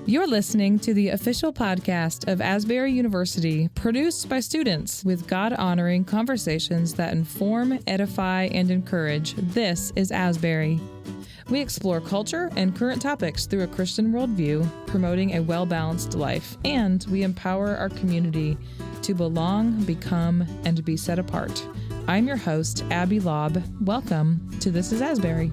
You're listening to the official podcast of Asbury University, produced by students with God-honoring conversations that inform, edify, and encourage. This is Asbury. We explore culture and current topics through a Christian worldview, promoting a well-balanced life, and we empower our community to belong, become, and be set apart. I'm your host, Abby Lobb. Welcome to This is Asbury.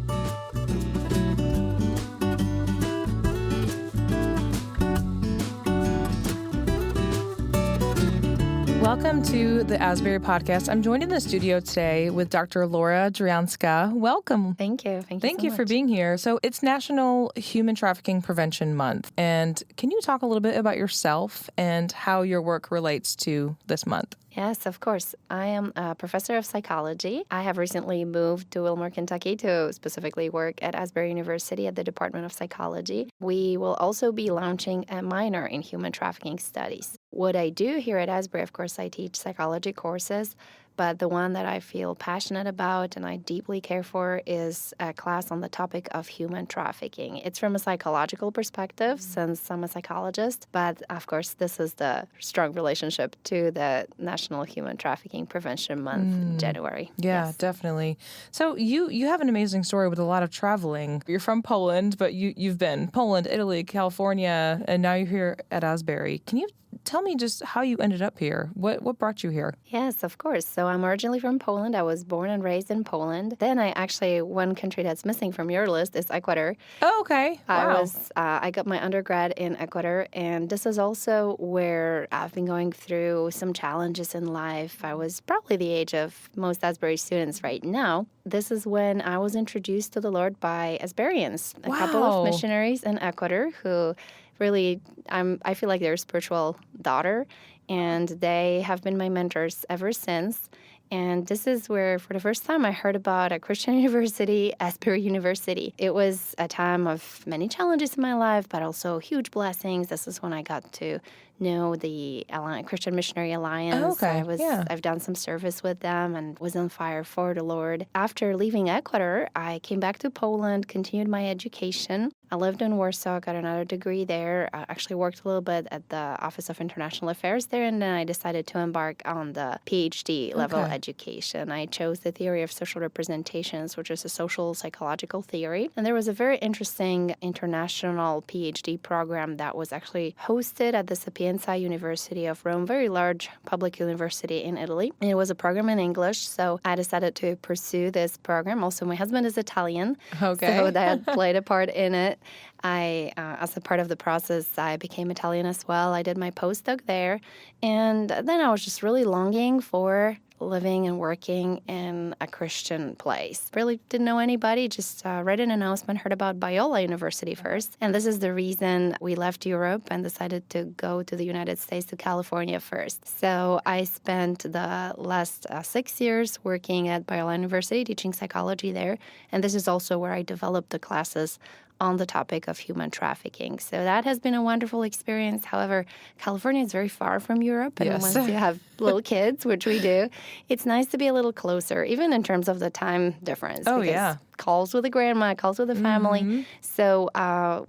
Welcome to the Asbury podcast. I'm joined in the studio today with Dr. Laura Dryjanska. Welcome. Thank you. Thank you for being here. So it's National Human Trafficking Prevention Month. And can you talk a little bit about yourself and how your work relates to this month? Yes, of course. I am a professor of psychology. I have recently moved to Wilmore, Kentucky to specifically work at Asbury University at the Department of Psychology. We will also be launching a minor in human trafficking studies. What I do here at Asbury, of course, I teach psychology courses, but the one that I feel passionate about and I deeply care for is a class on the topic of human trafficking. It's from a psychological perspective since I'm a psychologist, but of course this is the strong relationship to the National Human Trafficking Prevention Month in January. Yeah, Yes. definitely. So you have an amazing story with a lot of traveling. You're from Poland, but you've been Poland, Italy, California, and now you're here at Asbury. Can you tell me just how you ended up here? What brought you here? Yes, of course. So I'm originally from Poland. I was born and raised in Poland. Then one country that's missing from your list is Ecuador. Oh, okay. Wow. I got my undergrad in Ecuador, and this is also where I've been going through some challenges in life. I was probably the age of most Asbury students right now. This is when I was introduced to the Lord by Asburyans, a couple of missionaries in Ecuador who really, I feel like they're a spiritual daughter, and they have been my mentors ever since. And this is where, for the first time, I heard about a Christian university, Asbury University. It was a time of many challenges in my life, but also huge blessings. This is when I got to know the Christian Missionary Alliance. Oh, okay. I've done some service with them and was on fire for the Lord. After leaving Ecuador, I came back to Poland, continued my education. I lived in Warsaw, got another degree there. I actually worked a little bit at the Office of International Affairs there, and then I decided to embark on the PhD level education. I chose the theory of social representations, which is a social psychological theory. And there was a very interesting international PhD program that was actually hosted at the Sapienza University of Rome, very large public university in Italy. And it was a program in English, so I decided to pursue this program. Also, my husband is Italian, so that played a part in it. As a part of the process, I became Italian as well. I did my postdoc there, and then I was just really longing for living and working in a Christian place. Really didn't know anybody, just read an announcement, heard about Biola University first. And this is the reason we left Europe and decided to go to the United States, to California first. So I spent the last 6 years working at Biola University, teaching psychology there. And this is also where I developed the classes on the topic of human trafficking. So that has been a wonderful experience. However, California is very far from Europe, and once you have little kids, which we do, it's nice to be a little closer, even in terms of the time difference. Oh, yeah. Calls with a grandma, calls with a family. Mm-hmm. So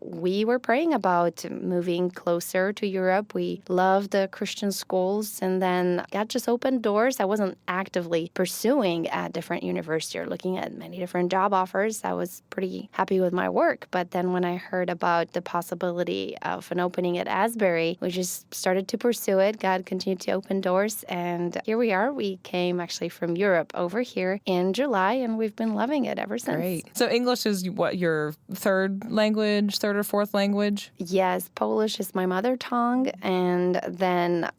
we were praying about moving closer to Europe. We loved the Christian schools, and then God just opened doors. I wasn't actively pursuing at different universities or looking at many different job offers. I was pretty happy with my work. But then when I heard about the possibility of an opening at Asbury, we just started to pursue it. God continued to open doors, and here we are. We came actually from Europe over here in July, and we've been loving it ever since. Great. So English is what, your third or fourth language? Yes, Polish is my mother tongue, and then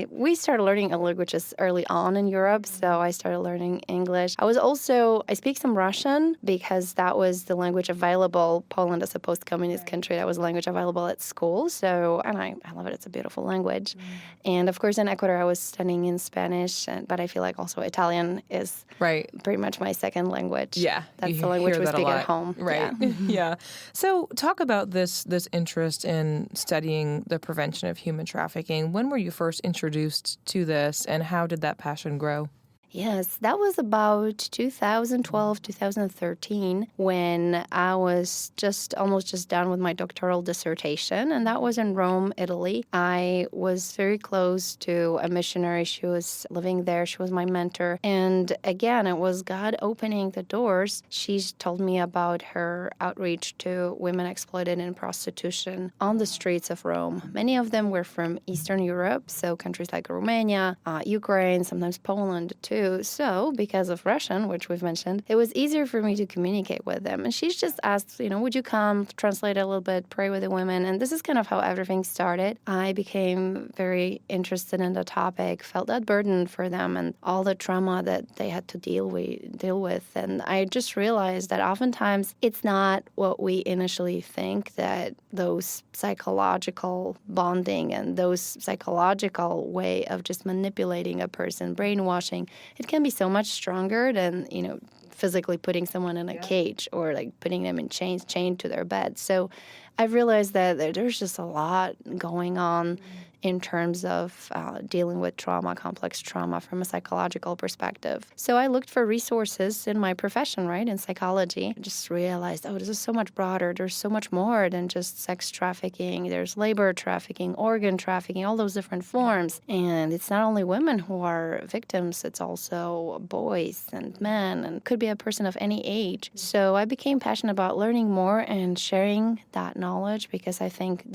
we started learning languages early on in Europe, so I started learning English. I speak some Russian because that was the language available. Poland is a post-communist country. That was the language available at school, and I love it. It's a beautiful language. And of course in Ecuador I was studying in Spanish, but I feel like also Italian is pretty much my second language. Yeah. That's the language we speak at home. Right. Yeah. So talk about this interest in studying the prevention of human trafficking. When were you first introduced to this, and how did that passion grow? Yes, that was about 2012, 2013 when I was almost just done with my doctoral dissertation, and that was in Rome, Italy. I was very close to a missionary. She was living there. She was my mentor. And again, it was God opening the doors. She told me about her outreach to women exploited in prostitution on the streets of Rome. Many of them were from Eastern Europe, so countries like Romania, Ukraine, sometimes Poland too. So, because of Russian, which we've mentioned, it was easier for me to communicate with them. And she's just asked, would you come, translate a little bit, pray with the women? And this is kind of how everything started. I became very interested in the topic, felt that burden for them and all the trauma that they had to deal with. And I just realized that oftentimes it's not what we initially think, that those psychological bonding and those psychological way of just manipulating a person, brainwashing, it can be so much stronger than, physically putting someone in a cage or like putting them in chained to their bed. So I've realized that there's just a lot going on in terms of dealing with trauma, complex trauma from a psychological perspective. So I looked for resources in my profession, right, in psychology. I just realized, this is so much broader. There's so much more than just sex trafficking. There's labor trafficking, organ trafficking, all those different forms. And it's not only women who are victims, it's also boys and men, and could be a person of any age. So I became passionate about learning more and sharing that knowledge, because I think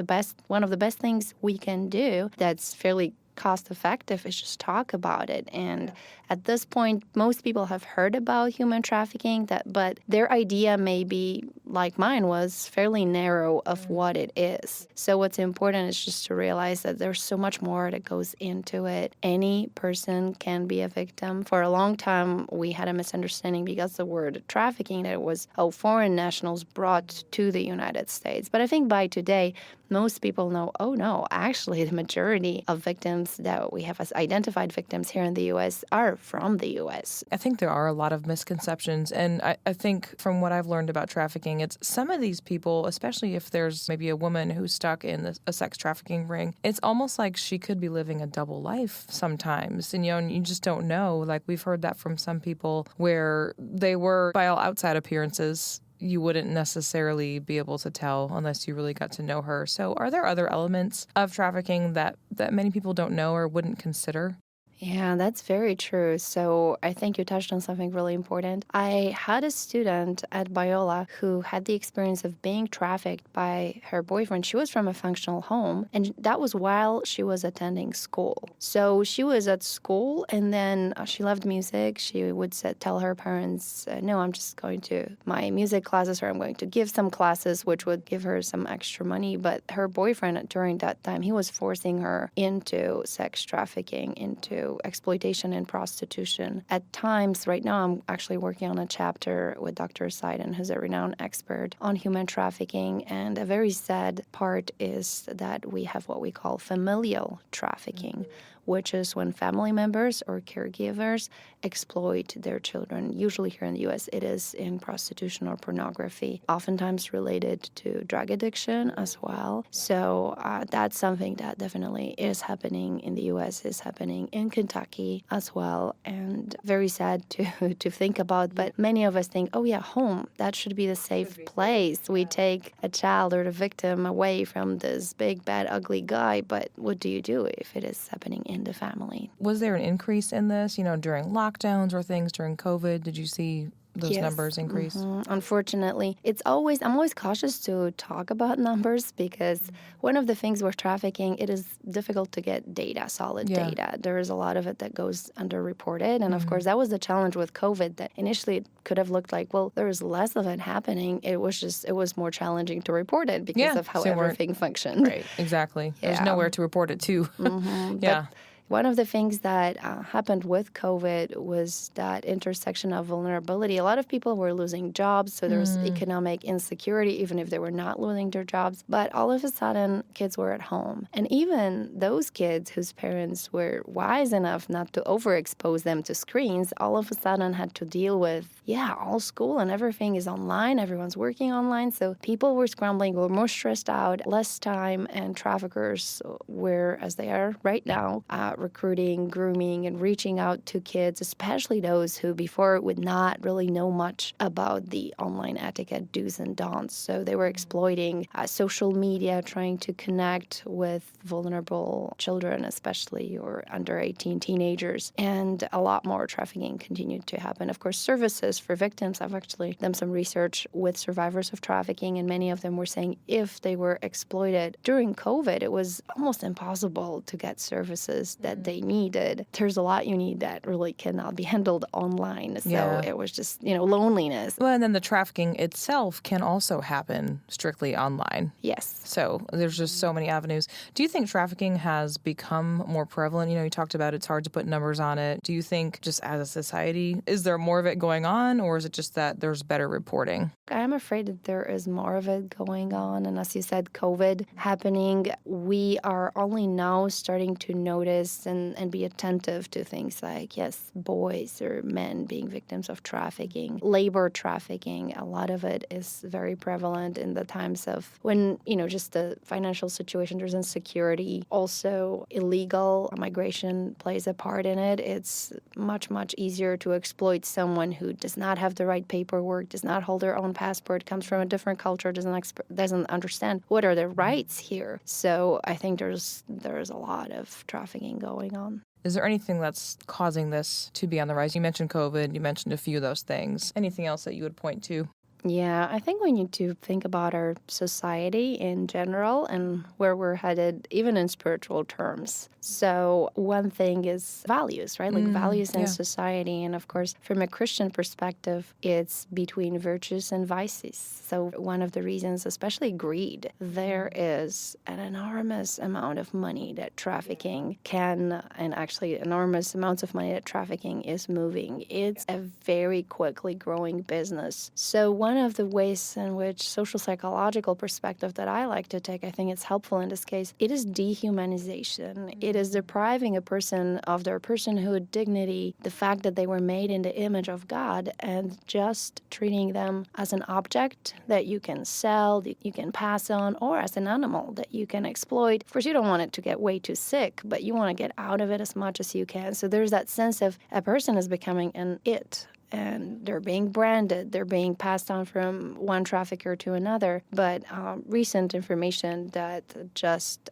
one of the best things we can do that's fairly cost effective is just talk about it. And at this point, most people have heard about human trafficking, but their idea may be, like mine was, fairly narrow of what it is. So what's important is just to realize that there's so much more that goes into it. Any person can be a victim. For a long time, we had a misunderstanding because the word trafficking, that it was foreign nationals brought to the United States. But I think by today, most people know, no, actually the majority of victims that we have as identified victims here in the U.S. are from the U.S. I think there are a lot of misconceptions, and I think from what I've learned about trafficking, it's some of these people, especially if there's maybe a woman who's stuck in a sex trafficking ring, it's almost like she could be living a double life sometimes, and you just don't know. Like, we've heard that from some people where they were, by all outside appearances, you wouldn't necessarily be able to tell unless you really got to know her. So are there other elements of trafficking that many people don't know or wouldn't consider? Yeah, that's very true. So I think you touched on something really important. I had a student at Biola who had the experience of being trafficked by her boyfriend. She was from a functional home, and that was while she was attending school. So she was at school, and then she loved music. She would tell her parents, no, I'm just going to my music classes, or I'm going to give some classes, which would give her some extra money. But her boyfriend, during that time, he was forcing her into sex trafficking, into exploitation and prostitution. At times, right now, I'm actually working on a chapter with Dr. Seiden, who's a renowned expert on human trafficking. And a very sad part is that we have what we call familial trafficking, which is when family members or caregivers exploit their children. Usually here in the U.S., it is in prostitution or pornography, oftentimes related to drug addiction as well. So that's something that definitely is happening in the U.S., is happening in Kentucky as well, and very sad to think about. But many of us think, home, that should be the safe place. We take a child or the victim away from this big, bad, ugly guy, but what do you do if it is happening in the family? Was there an increase in this, during lockdowns or things during COVID? Did you see those numbers increase? Mm-hmm. Unfortunately, I'm always cautious to talk about numbers, because one of the things with trafficking, it is difficult to get solid data. There is a lot of it that goes underreported. And of course, that was the challenge with COVID, that initially it could have looked like, there was less of it happening. It was more challenging to report it because of how everything functioned. Right, exactly. There's nowhere to report it to. But one of the things that happened with COVID was that intersection of vulnerability. A lot of people were losing jobs, so there was economic insecurity, even if they were not losing their jobs. But all of a sudden, kids were at home. And even those kids whose parents were wise enough not to overexpose them to screens, all of a sudden had to deal with, all school and everything is online. Everyone's working online. So people were scrambling, were more stressed out, less time, and traffickers were, as they are right now, recruiting, grooming, and reaching out to kids, especially those who before would not really know much about the online etiquette do's and don'ts. So they were exploiting social media, trying to connect with vulnerable children, especially, or under 18 teenagers. And a lot more trafficking continued to happen. Of course, services for victims. I've actually done some research with survivors of trafficking, and many of them were saying if they were exploited during COVID, it was almost impossible to get services that they needed. There's a lot you need that really cannot be handled online. So it was just, loneliness. Well, and then the trafficking itself can also happen strictly online. Yes. So there's just so many avenues. Do you think trafficking has become more prevalent? You talked about it's hard to put numbers on it. Do you think just as a society, is there more of it going on, or is it just that there's better reporting? I'm afraid that there is more of it going on. And as you said, COVID happening, we are only now starting to notice and be attentive to things like, yes, boys or men being victims of trafficking, labor trafficking. A lot of it is very prevalent in the times of when, just the financial situation, there's insecurity. Also, illegal migration plays a part in it. It's much, much easier to exploit someone who does not have the right paperwork, does not hold their own passport, comes from a different culture, doesn't understand what are their rights here. So I think there's a lot of trafficking going on. Is there anything that's causing this to be on the rise? You mentioned COVID. You mentioned a few of those things. Anything else that you would point to? Yeah, I think we need to think about our society in general and where we're headed, even in spiritual terms. So one thing is values, right? Like values in society. And of course, from a Christian perspective, it's between virtues and vices. So one of the reasons, especially greed, there is an enormous amount of money that trafficking can, and actually enormous amounts of money that trafficking is moving. It's a very quickly growing business. So one of the ways in which social psychological perspective that I like to take, I think it's helpful in this case, it is dehumanization. It is depriving a person of their personhood, dignity, the fact that they were made in the image of God, and just treating them as an object that you can sell, that you can pass on, or as an animal that you can exploit. Of course, you don't want it to get way too sick, but you want to get out of it as much as you can. So there's that sense of a person is becoming an it. And they're being branded, they're being passed on from one trafficker to another. But recent information that just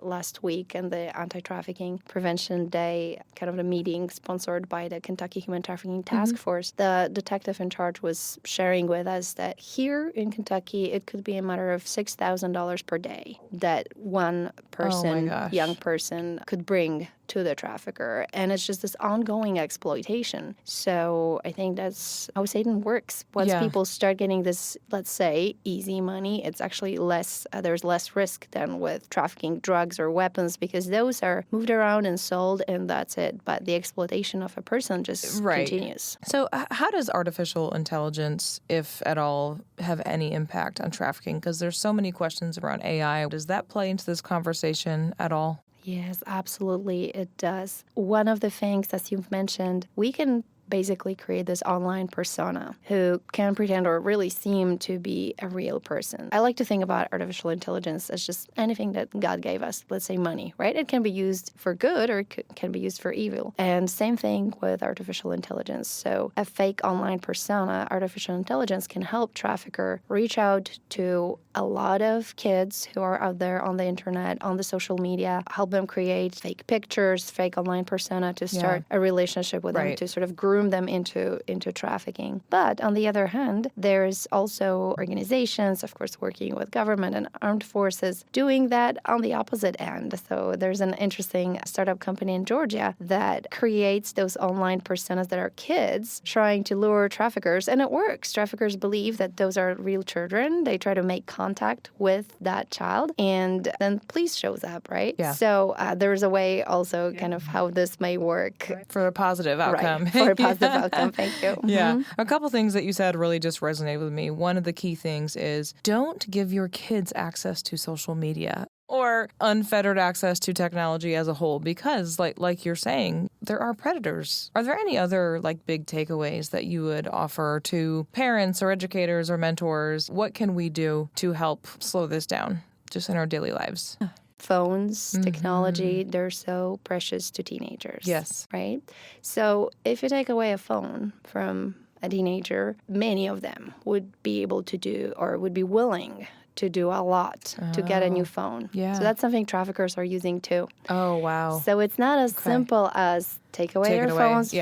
last week and the Anti-Trafficking Prevention Day, kind of a meeting sponsored by the Kentucky Human Trafficking Task Force, the detective in charge was sharing with us that here in Kentucky, it could be a matter of $6,000 per day that one person, young person, could bring to the trafficker. And it's just this ongoing exploitation. So I think that's how Satan works. Once people start getting this, let's say, easy money, it's actually less, there's less risk than with trafficking drugs or weapons, because those are moved around and sold and that's it. But the exploitation of a person just continues. So how does artificial intelligence, if at all, have any impact on trafficking? Because there's so many questions around AI. Does that play into this conversation at all? Yes, absolutely, it does. One of the things, as you've mentioned, we can basically create this online persona who can pretend or really seem to be a real person. I like to think about artificial intelligence as just anything that God gave us, let's say money, right? It can be used for good or it can be used for evil. And same thing with artificial intelligence. So a fake online persona, artificial intelligence can help trafficker reach out to a lot of kids who are out there on the internet, on the social media, help them create fake pictures, fake online persona to start a relationship with them, to sort of groom them into trafficking. But on the other hand, there's also organizations, of course, working with government and armed forces, doing that on the opposite end. So there's an interesting startup company in Georgia that creates those online personas that are kids trying to lure traffickers, and it works. Traffickers believe that those are real children. They try to make contact with that child, and then police shows up, right? Yeah. So there's a way also kind of how this may work. For a positive outcome. Right. For a positive outcome. Thank you. Yeah. A couple things that you said really just resonated with me. One of the key things is don't give your kids access to social media or unfettered access to technology as a whole, because like you're saying, there are predators. Are there any other big takeaways that you would offer to parents or educators or mentors? What can we do to help slow this down just in our daily lives? phones, technology, they're so precious to teenagers. Yes. Right? So if you take away a phone from a teenager, many of them would be able to do or would be willing to do a lot to get a new phone. Yeah. So that's something traffickers are using too. Oh, wow. So it's not as simple as take away their phones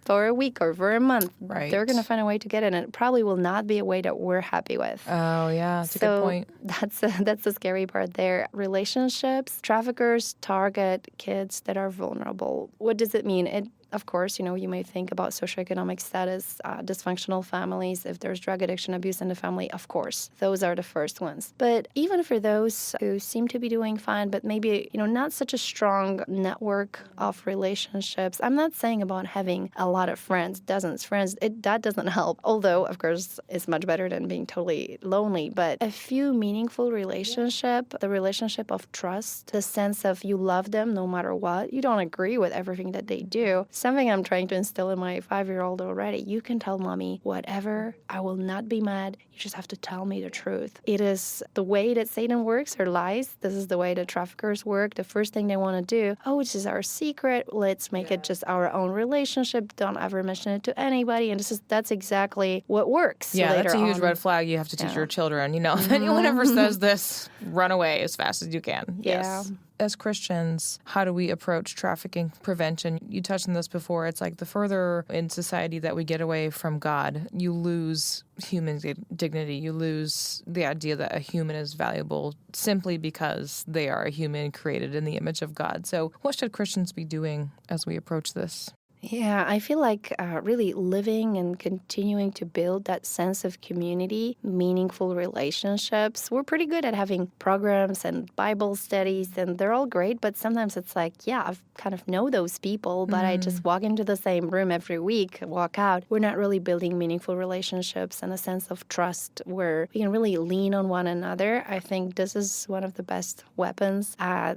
for a week or for a month. Right. They're going to find a way to get it, and it probably will not be a way that we're happy with. Oh, yeah. That's a good point. That's the scary part there. Relationships, traffickers target kids that are vulnerable. What does it mean? Of course, you may think about socioeconomic status, dysfunctional families. If there's drug addiction, abuse in the family, of course, those are the first ones. But even for those who seem to be doing fine, but maybe, not such a strong network of relationships, I'm not saying about having a lot of friends, dozens of friends, that doesn't help. Although, of course, it's much better than being totally lonely. But a few meaningful relationships, the relationship of trust, the sense of you love them no matter what, you don't agree with everything that they do. Something I'm trying to instill in my 5-year-old already. You can tell mommy whatever. I will not be mad. You just have to tell me the truth. It is the way that Satan works or lies. This is the way that traffickers work. The first thing they want to do, this is our secret. Let's make it just our own relationship. Don't ever mention it to anybody. And that's exactly what works. Yeah, that's a huge red flag you have to teach your children. If anyone ever says this, run away as fast as you can. Yes. Yeah. As Christians, how do we approach trafficking prevention? You touched on this before. It's like the further in society that we get away from God, you lose human dignity. You lose the idea that a human is valuable simply because they are a human created in the image of God. So what should Christians be doing as we approach this? Yeah, I feel like really living and continuing to build that sense of community, meaningful relationships. We're pretty good at having programs and Bible studies, and they're all great, but sometimes it's like, I kind of know those people, but I just walk into the same room every week, walk out. We're not really building meaningful relationships and a sense of trust where we can really lean on one another. I think this is one of the best weapons.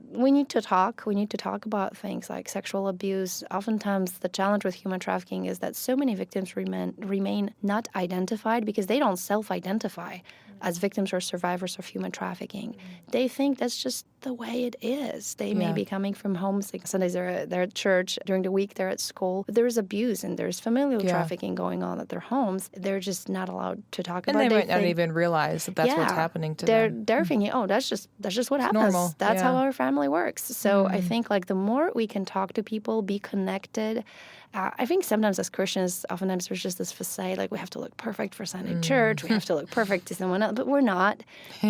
We need to talk. We need to talk about things like sexual abuse. Oftentimes, the challenge with human trafficking is that so many victims remain not identified because they don't self-identify as victims or survivors of human trafficking. They think that's just the way it is. They may be coming from homes, like Sundays they're at church, during the week they're at school. But there's abuse and there's familial trafficking going on at their homes. They're just not allowed to talk about it. And they might not even realize that that's what's happening to them. They're thinking, that's just what happens. Normal. That's how our family works. So I think the more we can talk to people, be connected. I think sometimes as Christians, oftentimes there's just this facade, we have to look perfect for Sunday church, we have to look perfect to someone else, but we're not.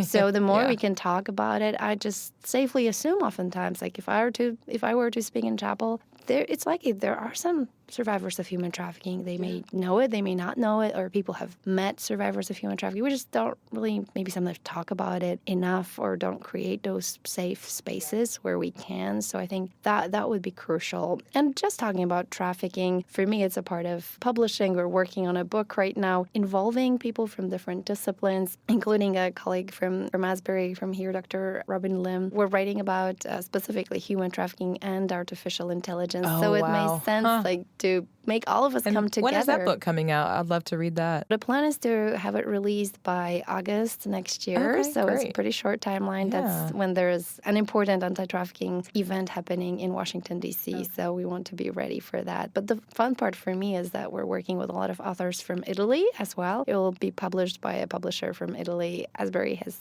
So the more we can talk about it, I just safely assume oftentimes, if I were to speak in chapel, it's likely there are some survivors of human trafficking. They may know it, they may not know it, or people have met survivors of human trafficking. We just don't really maybe sometimes talk about it enough or don't create those safe spaces where we can. So I think that would be crucial. And just talking about trafficking, for me, it's a part of publishing. We're working on a book right now involving people from different disciplines, including a colleague from Asbury, from here, Dr. Robin Lim. We're writing about specifically human trafficking and artificial intelligence. Oh, so it wow. makes sense to make all of us come together. When is that book coming out? I'd love to read that. The plan is to have it released by August next year. Okay, so great. It's a pretty short timeline. Yeah. That's when there's an important anti-trafficking event happening in Washington, D.C. So we want to be ready for that. But the fun part for me is that we're working with a lot of authors from Italy as well. It will be published by a publisher from Italy. Asbury has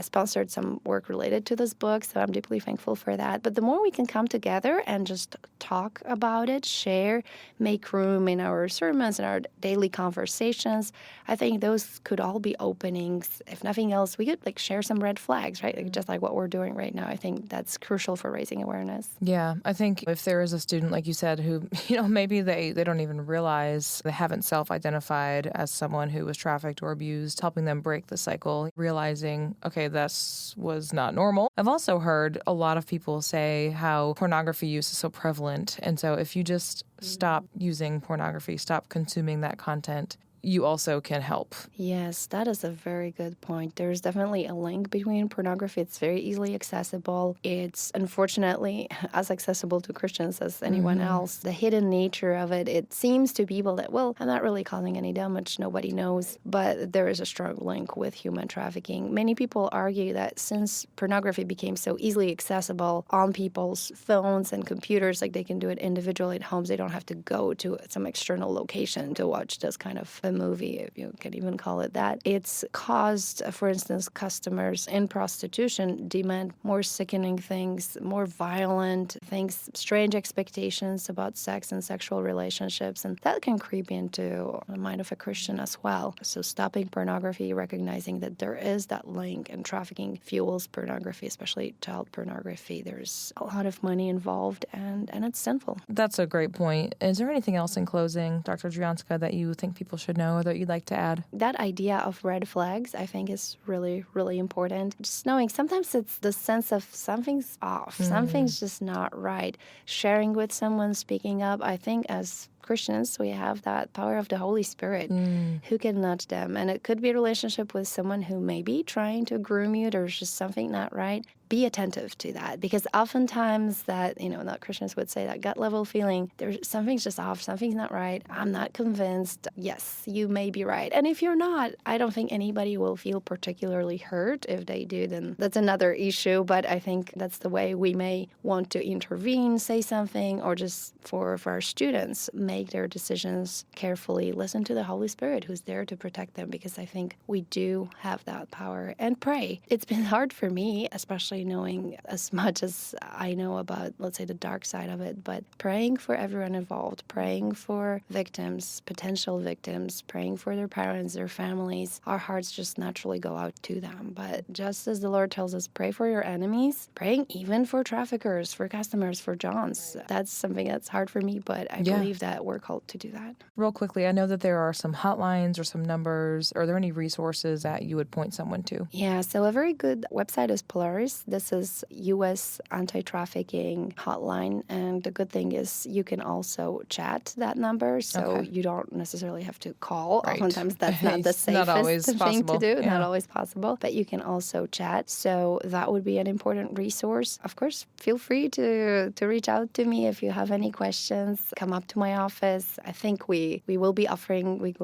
sponsored some work related to this book, so I'm deeply thankful for that. But the more we can come together and just talk about it, share, make room in our sermons and our daily conversations, I think those could all be openings. If nothing else, we could share some red flags, right? Just like what we're doing right now. I think that's crucial for raising awareness. Yeah, I think if there is a student, like you said, who, maybe they don't even realize they haven't self-identified as someone who was trafficked or abused, helping them break the cycle, realizing, okay, this was not normal. I've also heard a lot of people say how pornography use is so prevalent. And so if you just stop using pornography, stop consuming that content, you also can help. Yes, that is a very good point. There's definitely a link between pornography. It's very easily accessible. It's unfortunately as accessible to Christians as anyone else. The hidden nature of it, it seems to people that, well, I'm not really causing any damage. Nobody knows. But there is a strong link with human trafficking. Many people argue that since pornography became so easily accessible on people's phones and computers, like they can do it individually at homes, they don't have to go to some external location to watch this kind of a movie, if you can even call it that. It's caused, for instance, customers in prostitution demand more sickening things, more violent things, strange expectations about sex and sexual relationships, and that can creep into the mind of a Christian as well. So stopping pornography, recognizing that there is that link, and trafficking fuels pornography, especially child pornography. There's a lot of money involved, and it's sinful. That's a great point. Is there anything else in closing, Dr. Dryjanska, that you think people should know or that you'd like to add? That idea of red flags, I think, is really, really important. Just knowing sometimes it's the sense of something's off, something's just not right. Sharing with someone, speaking up, I think as Christians, we have that power of the Holy Spirit who can nudge them. And it could be a relationship with someone who may be trying to groom you. There's just something not right. Be attentive to that, because oftentimes that, not Christians would say, that gut level feeling, there's something's just off, something's not right. I'm not convinced. Yes, you may be right. And if you're not, I don't think anybody will feel particularly hurt. If they do, then that's another issue. But I think that's the way we may want to intervene, say something, or just for our students, make their decisions carefully. Listen to the Holy Spirit who's there to protect them, because I think we do have that power. And pray. It's been hard for me, especially knowing as much as I know about, let's say, the dark side of it, but praying for everyone involved, praying for victims, potential victims, praying for their parents, their families. Our hearts just naturally go out to them. But just as the Lord tells us, pray for your enemies, praying even for traffickers, for customers, for Johns. That's something that's hard for me, but I believe that we're called to do that. Real quickly, I know that there are some hotlines or some numbers. Are there any resources that you would point someone to? Yeah, so a very good website is Polaris. This is U.S. anti-trafficking hotline, and the good thing is you can also chat that number, so you don't necessarily have to call. Right. Oftentimes that's not the safest thing to do, not always possible, but you can also chat, so that would be an important resource. Of course, feel free to reach out to me if you have any questions. Come up to my office. I think we will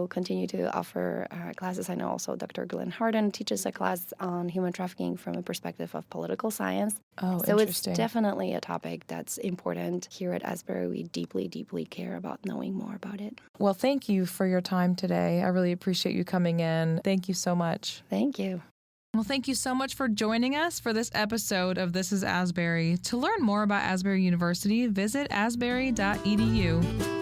continue to offer classes. I know also Dr. Glenn Harden teaches a class on human trafficking from a perspective of political science. Oh, so interesting. It's definitely a topic that's important here at Asbury. We deeply, deeply care about knowing more about it. Well, thank you for your time today. I really appreciate you coming in. Thank you so much. Thank you. Well, thank you so much for joining us for this episode of This is Asbury. To learn more about Asbury University, visit asbury.edu.